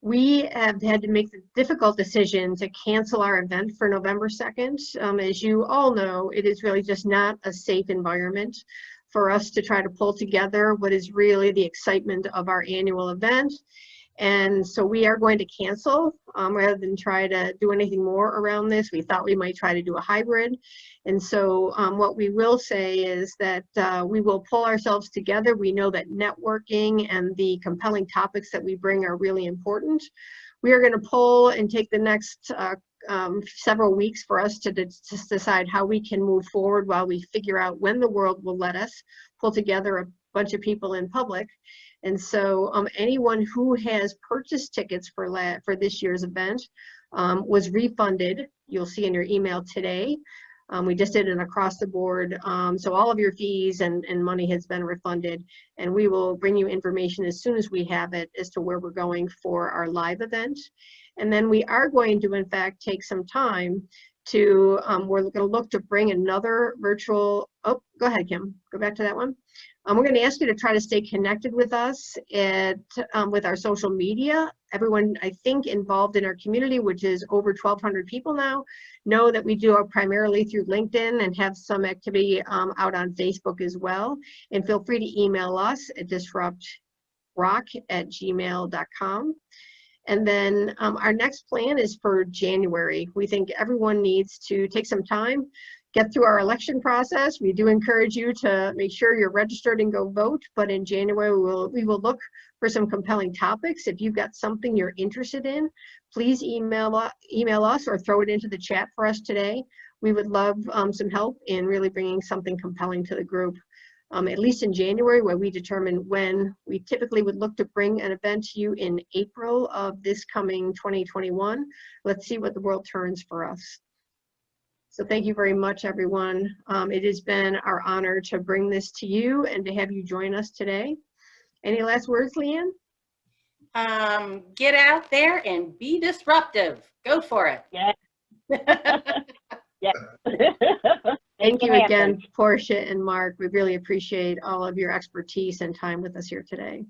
We have had to make the difficult decision to cancel our event for November 2nd. As you all know, it is really just not a safe environment for us to try to pull together what is really the excitement of our annual event. And so we are going to cancel rather than try to do anything more around this. We thought we might try to do a hybrid. And so what we will say is that we will pull ourselves together. We know that networking and the compelling topics that we bring are really important. We are going to pull and take the next several weeks for us to decide how we can move forward while we figure out when the world will let us pull together a bunch of people in public. And so anyone who has purchased tickets for this year's event was refunded. You'll see in your email today. We just did an across the board. So all of your fees and money has been refunded, and we will bring you information as soon as we have it as to where we're going for our live event. And then we are going to, in fact, take some time to, we're going to look to bring another virtual, oh, go ahead, Kim, go back to that one. We're going to ask you to try to stay connected with us with our social media. Everyone, I think, involved in our community, which is over 1,200 people now, know that we do it primarily through LinkedIn and have some activity out on Facebook as well. And feel free to email us at disruptrock@gmail.com. And then our next plan is for January. We think everyone needs to take some time, get through our election process. We do encourage you to make sure you're registered and go vote, but in January we will look for some compelling topics. If you've got something you're interested in, please email us or throw it into the chat for us today. We would love some help in really bringing something compelling to the group. at least in January, where we determine when. We typically would look to bring an event to you in April of this coming 2021. Let's see what the world turns for us. So thank you very much, everyone. It has been our honor to bring this to you and to have you join us today. Any last words, Leanne? Get out there and be disruptive. Go for it. Yeah. Yeah. Thank you again, Portia and Mark. We really appreciate all of your expertise and time with us here today.